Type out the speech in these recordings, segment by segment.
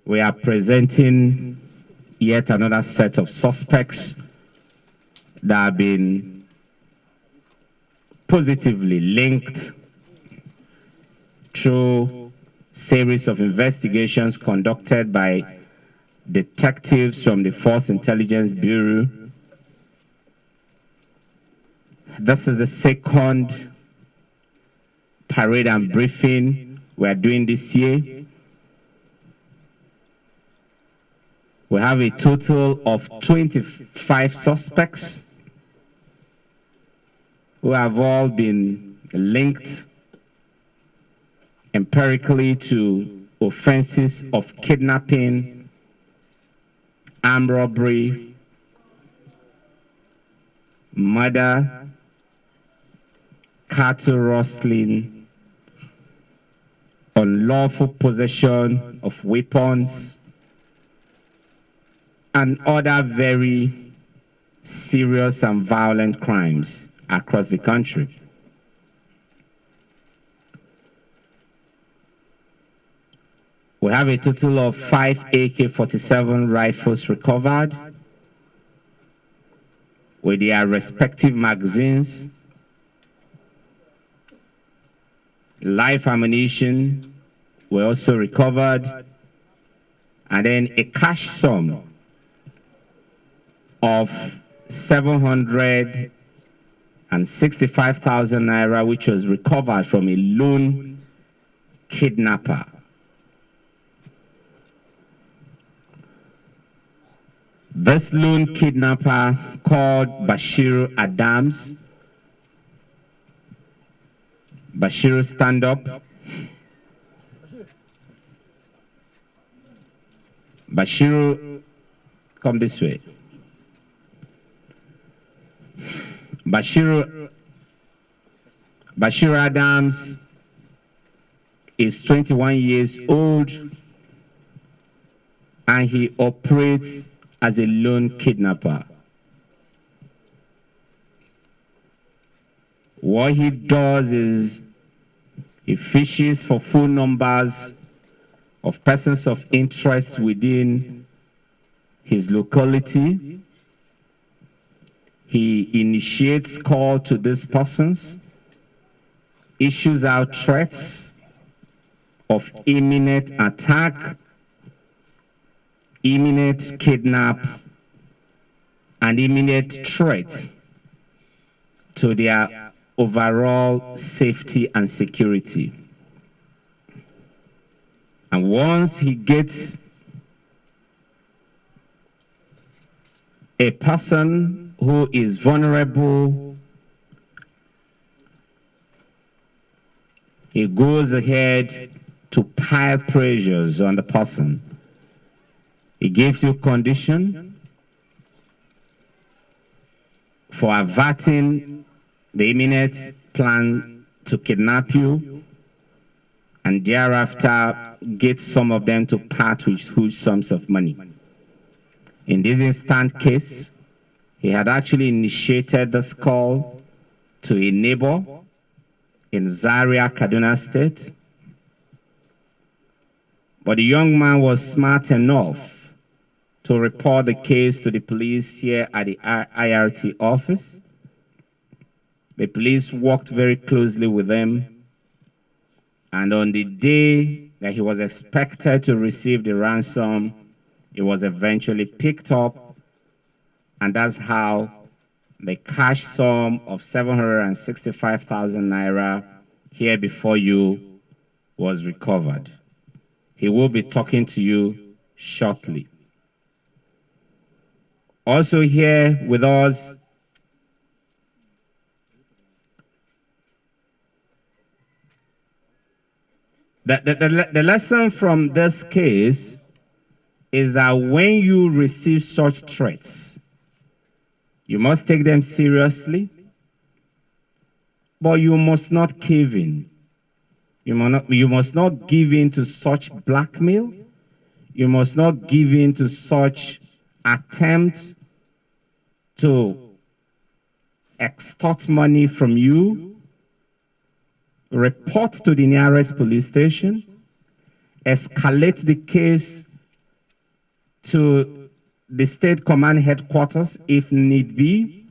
we are presenting yet another set of suspects that have been positively linked through series of investigations conducted by detectives from the Force Intelligence Bureau. This is the second parade and briefing we are doing this year. We have a total of 25 suspects who have all been linked empirically to offenses of kidnapping, armed robbery, murder, cattle rustling, unlawful possession of weapons, and other very serious and violent crimes across the country. We have a total of 5 AK-47 rifles recovered with their respective magazines, live ammunition were also recovered, and then a cash sum of 765,000 naira, which was recovered from a lone kidnapper. This lone kidnapper, called Bashiru Adams, Bashiru, stand up. Bashiru, come this way. Bashiru Adams is 21 years old and he operates as a lone kidnapper. What he does is he fishes for phone numbers of persons of interest within his locality. He initiates call to these persons, issues out threats of imminent attack, imminent kidnap, and imminent threat to their overall safety and security. And once he gets a person who is vulnerable, he goes ahead to pile pressures on the person. He gives you condition for averting the imminent plan to kidnap you, and thereafter get some of them to part with huge sums of money. In this instant case, he had actually initiated this call to a neighbor in Zaria, Kaduna State. But the young man was smart enough to report the case to the police here at the IRT office. The police worked very closely with him, and on the day that he was expected to receive the ransom, it was eventually picked up, and that's how the cash sum of 765,000 naira here before you was recovered. He will be talking to you shortly. Also here with us, the lesson from this case is that when you receive such threats, you must take them seriously, but you must not cave in. You must not give in to such blackmail. You must not give in to such attempt to extort money from you. Report to the nearest police station. Escalate the case to the state command headquarters if need be,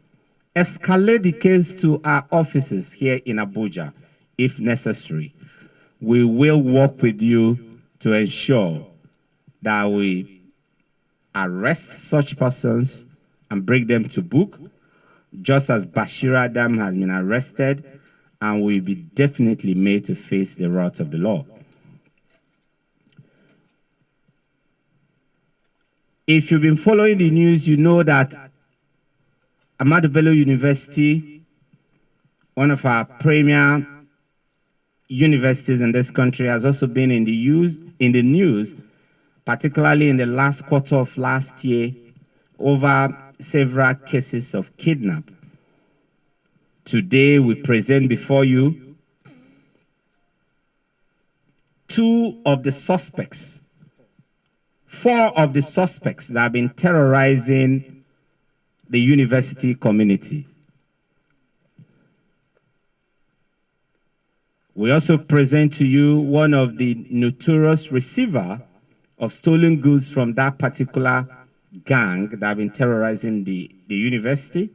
escalate the case to our offices here in Abuja if necessary. We will work with you to ensure that we arrest such persons and bring them to book, just as Bashir Adam has been arrested and will be definitely made to face the wrath of the law. If you've been following the news, you know that Ahmadu Bello University, one of our premier universities in this country, has also been in the news, particularly in the last quarter of last year, over several cases of kidnapping. Today, we present before you four of the suspects that have been terrorizing the university community. We also present to you one of the notorious receiver of stolen goods from that particular gang that have been terrorizing the university.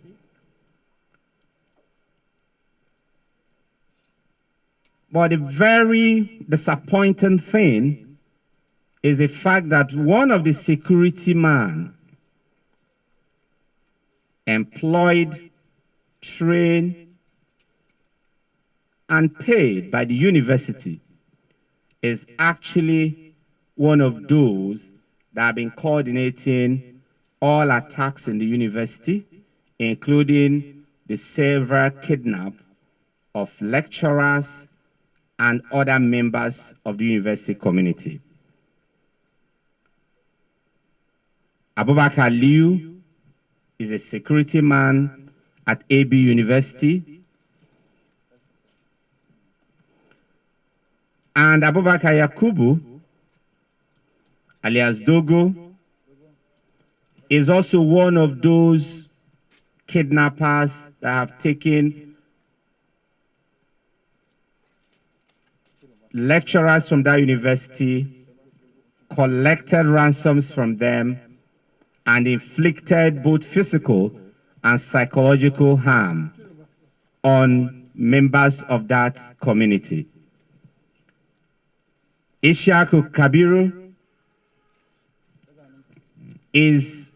But the very disappointing thing is the fact that one of the security men employed, trained, and paid by the university is actually one of those that have been coordinating all attacks in the university, including the several kidnapping of lecturers and other members of the university community. Abubakar Liu is a security man at AB University. And Abubakar Yakubu, alias Dogo, is also one of those kidnappers that have taken lecturers from that university, collected ransoms from them, and inflicted both physical and psychological harm on members of that community. Ishaku Kabiru is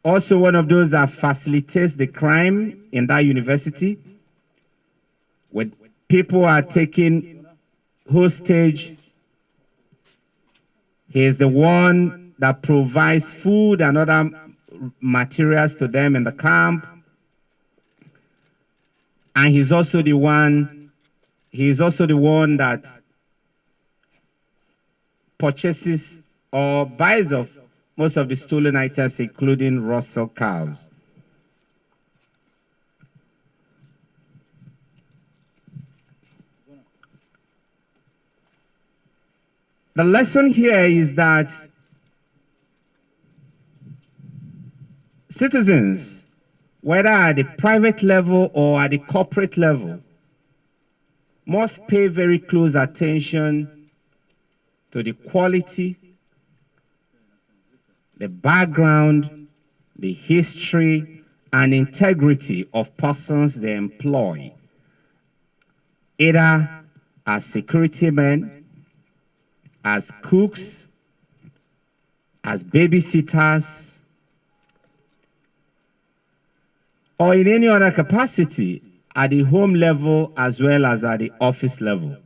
also one of those that facilitates the crime in that university. When people are taken hostage, he is the one that provides food and other materials to them in the camp. And he's also the one that purchases or buys of most of the stolen items, including Russell cows. The lesson here is that citizens, whether at the private level or at the corporate level, must pay very close attention to the quality, the background, the history, and integrity of persons they employ, either as security men, as cooks, as babysitters, or in any other capacity at the home level as well as at the office level.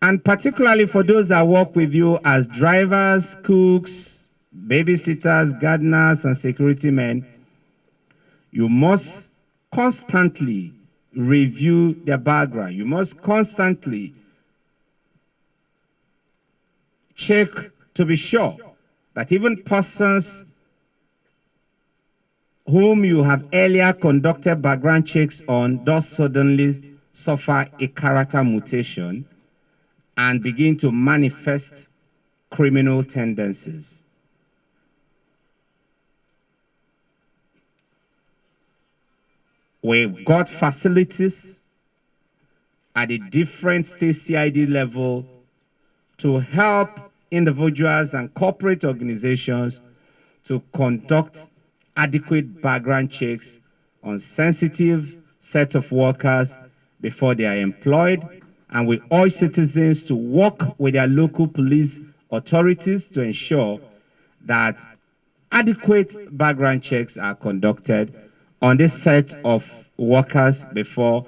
And particularly for those that work with you as drivers, cooks, babysitters, gardeners, and security men, you must constantly review their background. You must constantly check to be sure that even persons whom you have earlier conducted background checks on does suddenly suffer a character mutation and begin to manifest criminal tendencies. We've got facilities at a different state CID level to help individuals and corporate organizations to conduct adequate background checks on sensitive set of workers before they are employed, and we urge citizens to work with their local police authorities to ensure that adequate background checks are conducted on this set of workers before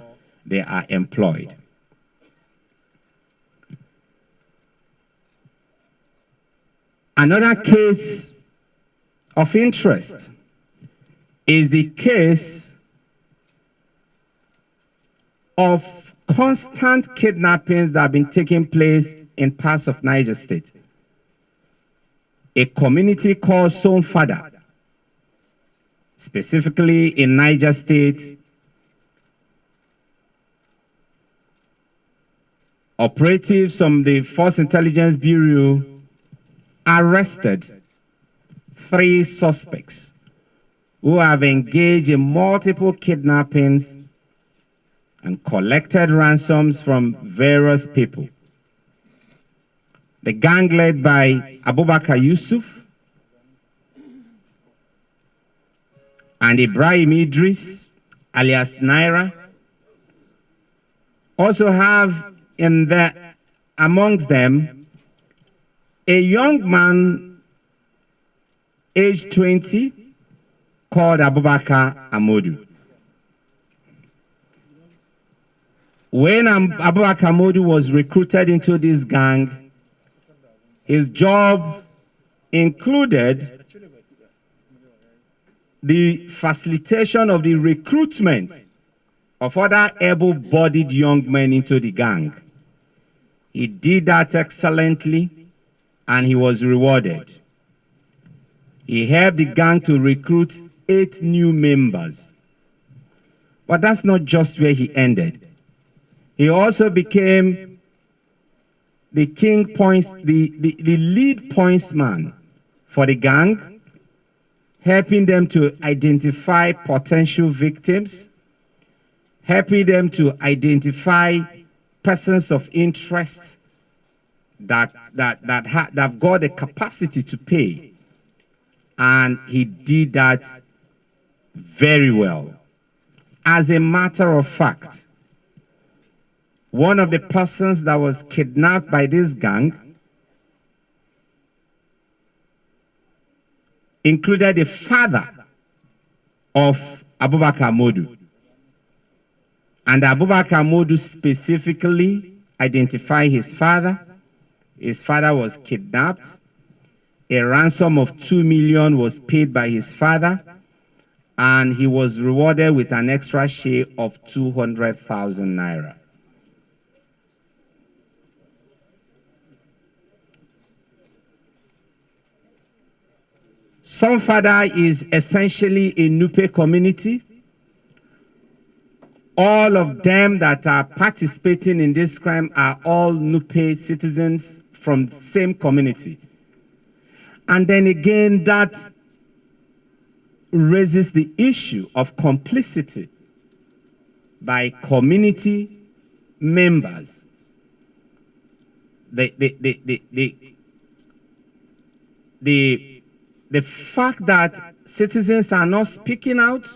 they are employed. Another case of interest is the case of constant kidnappings that have been taking place in parts of Niger State. A community called Farida, specifically in Niger State, operatives from the Force Intelligence Bureau arrested 3 suspects who have engaged in multiple kidnappings and collected ransoms from various people. The gang led by Abubakar Yusuf and Ibrahim Idris, alias Naira, also have amongst them a young man aged 20 called Abubakar Amodu. When Abubakar Amodu was recruited into this gang, his job included the facilitation of the recruitment of other able-bodied young men into the gang. He did that excellently, and he was rewarded. He helped the gang to recruit 8 new members. But that's not just where he ended. He also became the the lead pointsman for the gang, helping them to identify potential victims, helping them to identify persons of interest that have got the capacity to pay. And he did that very well. As a matter of fact, one of the persons that was kidnapped by this gang included the father of Abubakar Amodu. And Abubakar Amodu specifically identified his father. His father was kidnapped. A ransom of 2 million was paid by his father, and he was rewarded with an extra share of 200,000 naira. Farida is essentially a Nupe community. All of them that are participating in this crime are all Nupe citizens from the same community. And then again, that raises the issue of complicity by community members. The fact that citizens are not speaking out,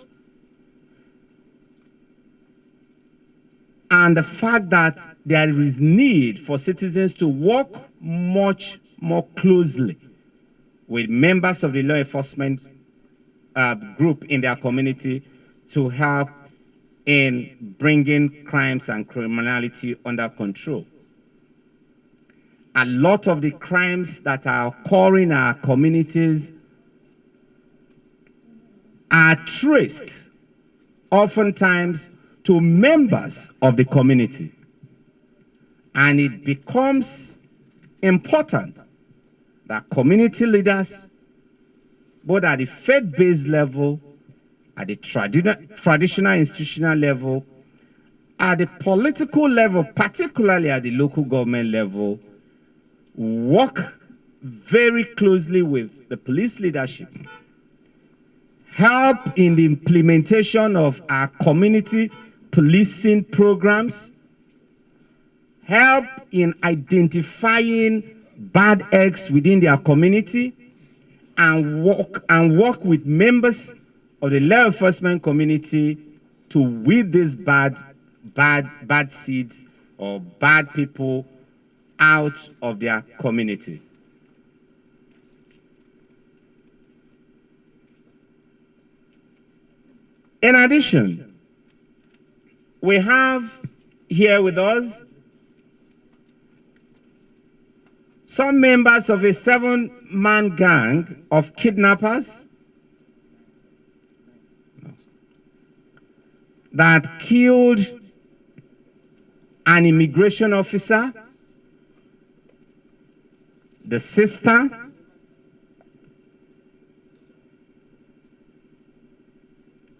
and the fact that there is need for citizens to work much more closely with members of the law enforcement group in their community to help in bringing crimes and criminality under control. A lot of the crimes that are occurring in our communities are traced oftentimes to members of the community. And it becomes important that community leaders, both at the faith-based level, at the traditional institutional level, at the political level, particularly at the local government level, work very closely with the police leadership, help in the implementation of our community policing programs, help in identifying bad eggs within their community, and work with members of the law enforcement community to weed these bad seeds or bad people out of their community. In addition, we have here with us some members of a 7-man gang of kidnappers that killed an immigration officer, the sister,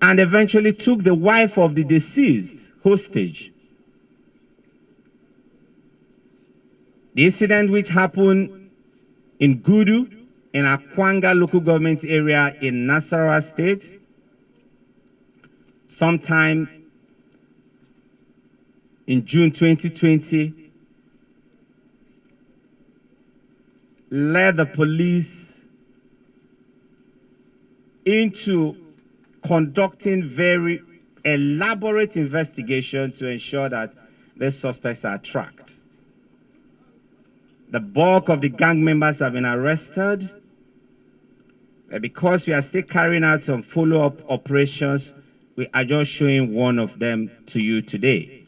and eventually took the wife of the deceased hostage. The incident, which happened in Gudu, in Akwanga local government area in Nasarawa State, sometime in June 2020, led the police into conducting very elaborate investigation to ensure that the suspects are tracked. The bulk of the gang members have been arrested. Because we are still carrying out some follow-up operations, we are just showing one of them to you today.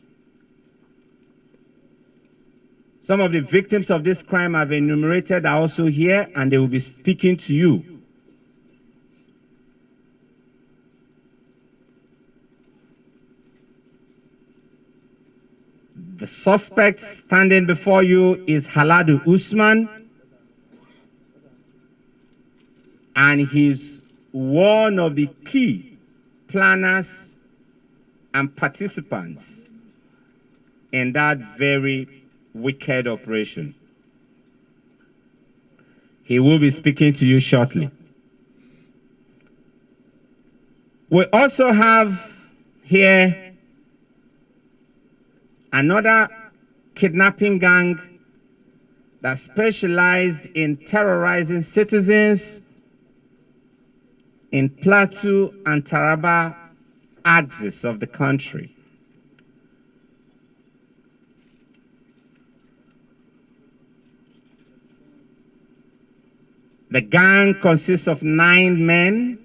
Some of the victims of this crime I've enumerated are also here, and they will be speaking to you. The suspect standing before you is Haladu Usman, and he's one of the key planners and participants in that very wicked operation. He will be speaking to you shortly. We also have here another kidnapping gang that specialized in terrorizing citizens in Plateau and Taraba axis of the country. The gang consists of 9 men,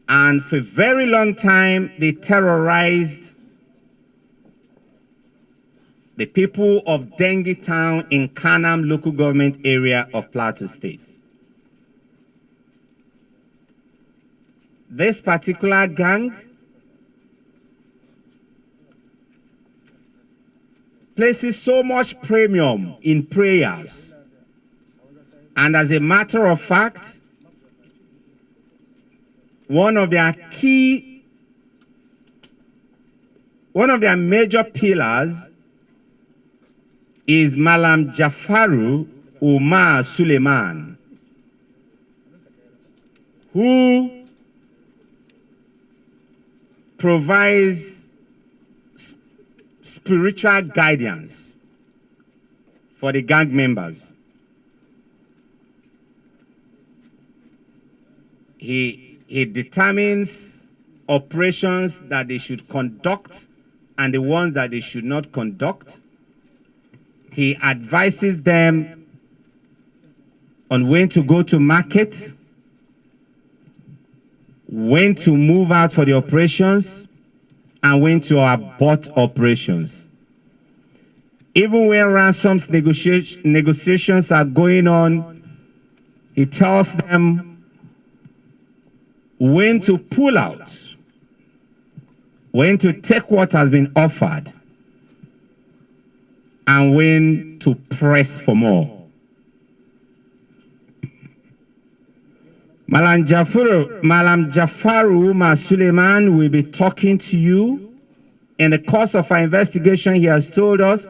and for a very long time they terrorized the people of Dengue Town in Kanam local government area of Plateau State. This particular gang places so much premium in prayers, and as a matter of fact, one of their major pillars is Malam Jafaru Umar Suleiman, who provides spiritual guidance for the gang members. He determines operations that they should conduct and the ones that they should not conduct. He advises them on when to go to market, when to move out for the operations, and when to abort operations. Even when ransoms negotiations are going on, he tells them when to pull out, when to take what has been offered, and when to press for more. Malam Jafaru Umar Suleiman will be talking to you. In the course of our investigation, he has told us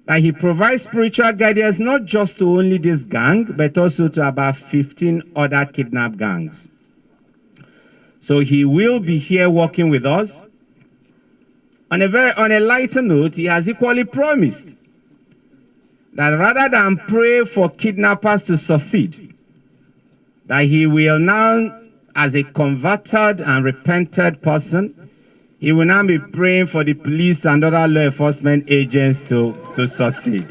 that he provides spiritual guidance not just to only this gang, but also to about 15 other kidnap gangs. So he will be here working with us. On a lighter note, he has equally promised that rather than pray for kidnappers to succeed, that he will now, as a converted and repented person, he will now be praying for the police and other law enforcement agents to succeed.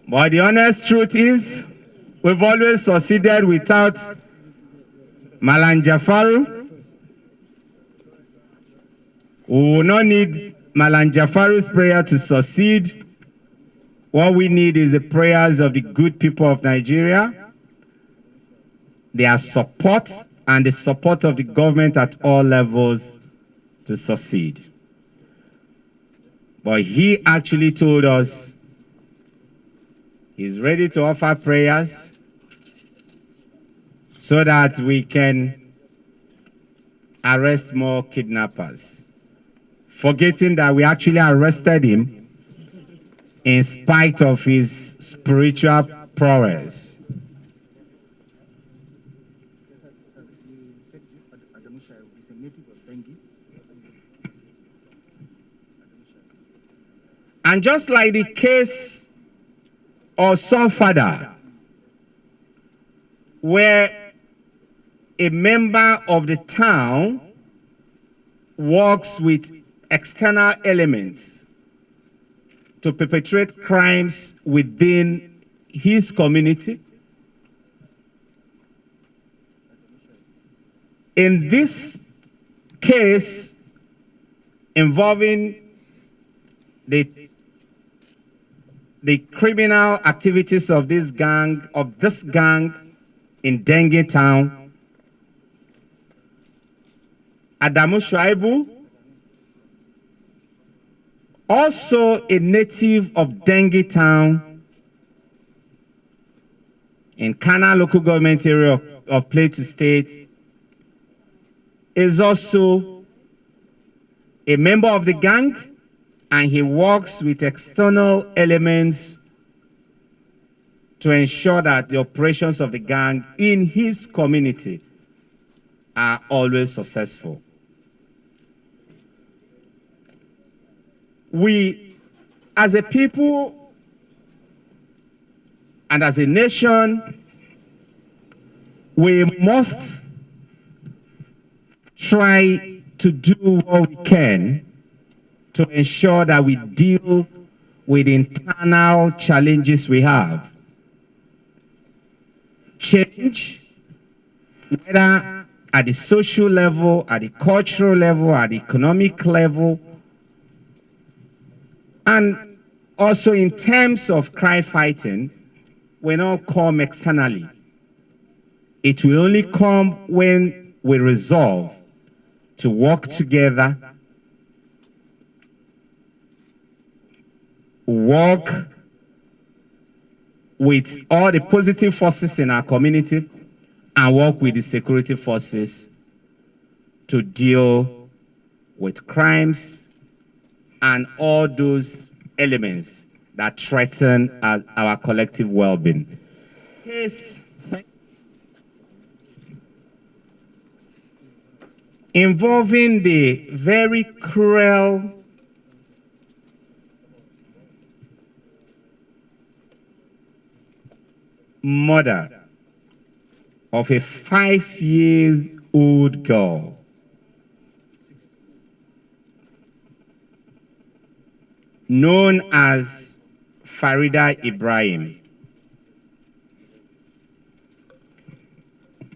But the honest truth is, we've always succeeded without Malam Jafaru. We will not need Malam Jafaru's prayer to succeed. What we need is the prayers of the good people of Nigeria, their support, and the support of the government at all levels to succeed. But he actually told us he's ready to offer prayers so that we can arrest more kidnappers, forgetting that we actually arrested him in spite of his spiritual prowess. And just like the case of some father, where a member of the town works with external elements to perpetrate crimes within his community, in this case involving the criminal activities of this gang in Dengue Town, Adamu Shuaibu, also a native of Dengue Town in Kana local government area of Plateau State, is also a member of the gang, and he works with external elements to ensure that the operations of the gang in his community are always successful. We, as a people and as a nation, we must try to do what we can to ensure that we deal with the internal challenges we have. Change, whether at the social level, at the cultural level, at the economic level, and also in terms of crime fighting, will not come externally. It will only come when we resolve to work together, work with all the positive forces in our community, and work with the security forces to deal with crimes and all those elements that threaten our collective well-being. Yes. Involving the very cruel murder of a 5-year-old girl known as Farida Ibrahim.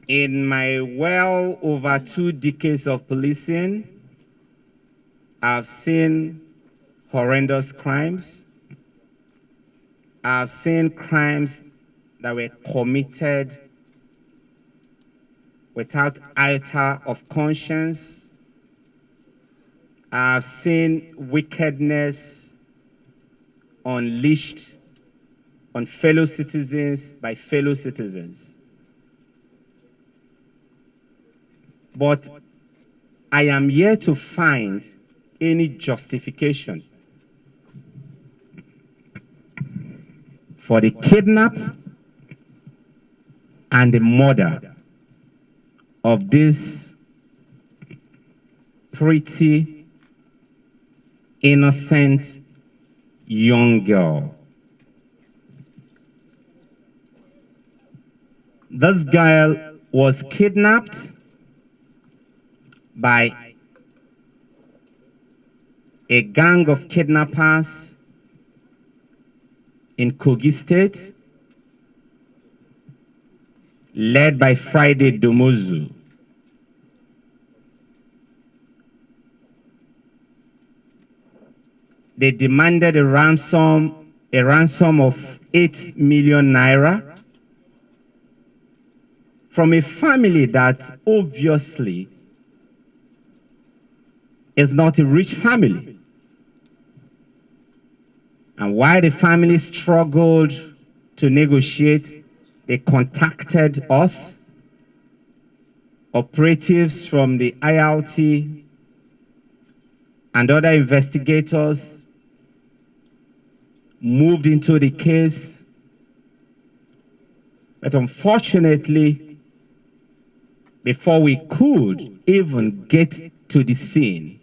In my well over 2 decades of policing, I've seen horrendous crimes. I've seen crimes that were committed without iota of conscience. I've seen wickedness unleashed on fellow citizens by fellow citizens. But I am yet to find any justification for the kidnap, and the murder of this pretty, innocent young girl. This girl was kidnapped by a gang of kidnappers in Kogi State, led by Friday Domozu. They demanded a ransom of 8 million naira from a family that obviously is not a rich family. And while the family struggled to negotiate, they contacted us, operatives from the IRT and other investigators moved into the case. But unfortunately, before we could even get to the scene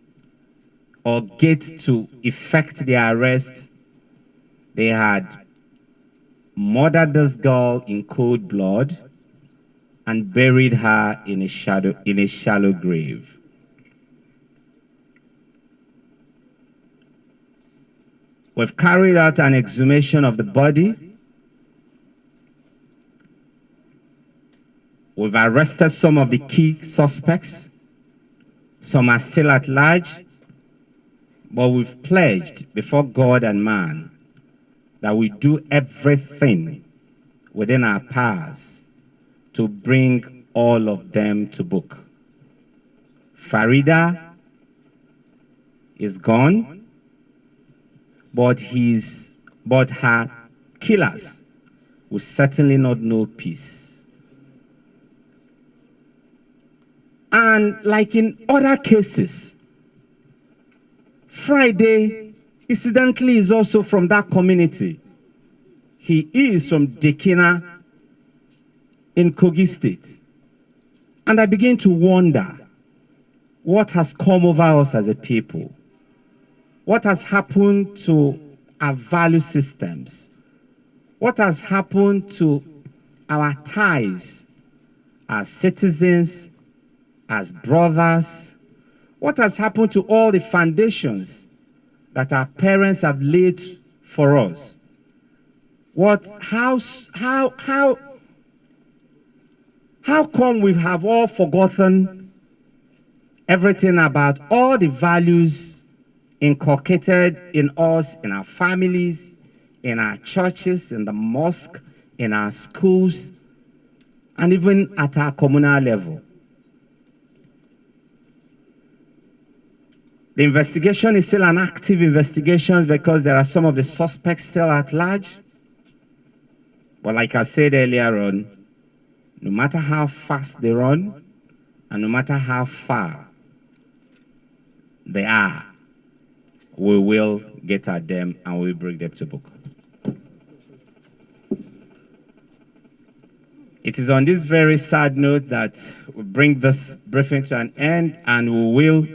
or get to effect the arrest, they had murdered this girl in cold blood and buried her in a shallow grave. We've carried out an exhumation of the body. We've arrested some of the key suspects. Some are still at large, but we've pledged before God and man that we do everything within our powers to bring all of them to book. Farida is gone, but her killers will certainly not know peace. And like in other cases, Friday, incidentally, is also from that community. He is from Dekina in Kogi State. And I begin to wonder what has come over us as a people. What has happened to our value systems? What has happened to our ties as citizens, as brothers? What has happened to all the foundations that our parents have laid for us? How come we have all forgotten everything about all the values inculcated in us, in our families, in our churches, in the mosque, in our schools, and even at our communal level? The investigation is still an active investigation because there are some of the suspects still at large. But like I said earlier on, no matter how fast they run, and no matter how far they are, we will get at them and we will bring them to book. It is on this very sad note that we bring this briefing to an end, and we will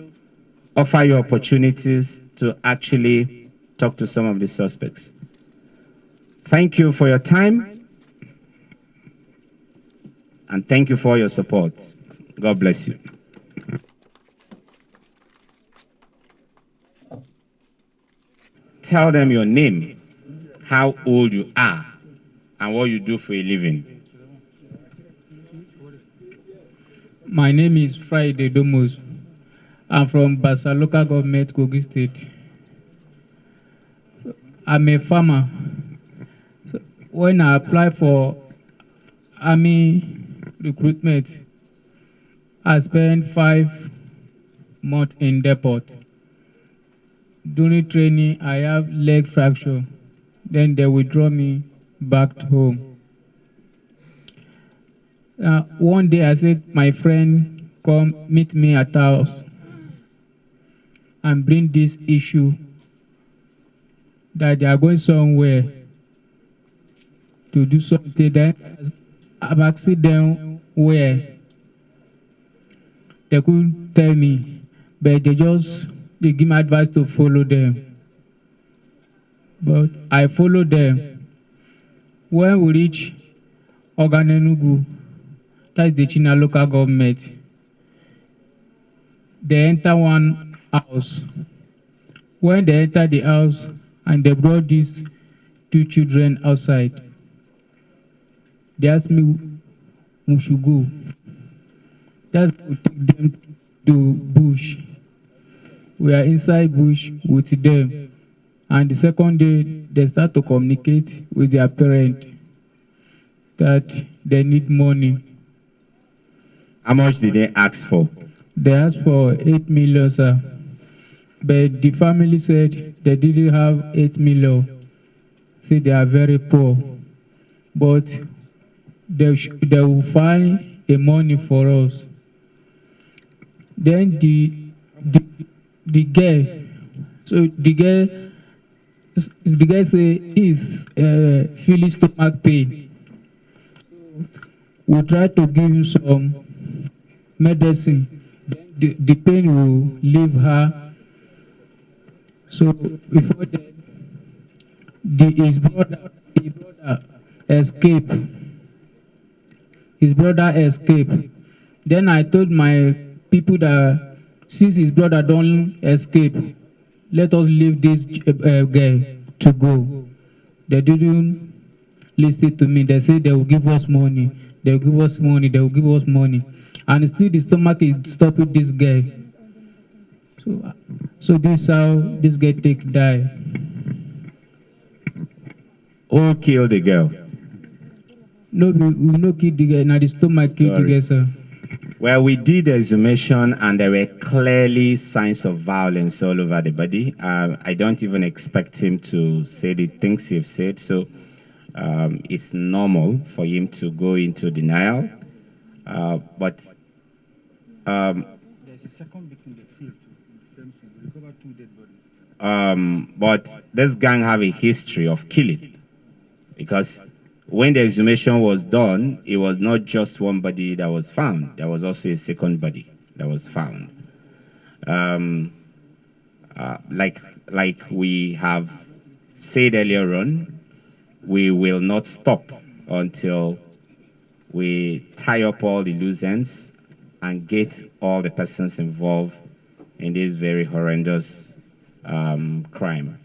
offer you opportunities to actually talk to some of the suspects. Thank you for your time, and thank you for your support. God bless you. Tell them your name, how old you are, and what you do for a living. My name is Friday Domozu. I'm from Basa Local Government, Kogi State. I'm a farmer. So when I applied for army recruitment, I spent 5 months in depot. During training, I have leg fracture. Then they withdraw me back to home. One day I said, my friend, come meet me at house and bring this issue that they are going somewhere to do something. Then I've asked them where. They couldn't tell me, but they give me advice to follow them. But I followed them. When we reach Oganenugu, that's the China local government, they enter one house. When they enter the house and they brought these two children outside, they asked me we should go. That's why we take them to bush. We are inside bush with them. And the second day, they start to communicate with their parent that they need money. How much did they ask for? They asked for 8 million, sir. But the family said they didn't have 8 million. Say they are very poor. But they will find a money for us. Then the girl, so the girl say he's feeling stomach pain. We try to give him some medicine. Then the pain will leave her. So before that, his brother escaped. His brother escaped. Then I told my people that since his brother don't escape, let us leave this girl to go. They didn't listen to me. They said they will give us money. They will give us money. They will give us money. And still the stomach is stopping this guy. So this is how this guy die. Who killed the girl? No, we no kill the guy. Now the stomach killed the guy, sir. Well, we did the exhumation and there were clearly signs of violence all over the body. I don't even expect him to say the things he've said, so it's normal for him to go into denial. But there's a second victim they killed in the same scene. We recovered 2 dead bodies. But this gang have a history of killing, because when the exhumation was done, it was not just one body that was found. There was also a second body that was found. Like we have said earlier on, we will not stop until we tie up all the loose ends and get all the persons involved in this very horrendous crime.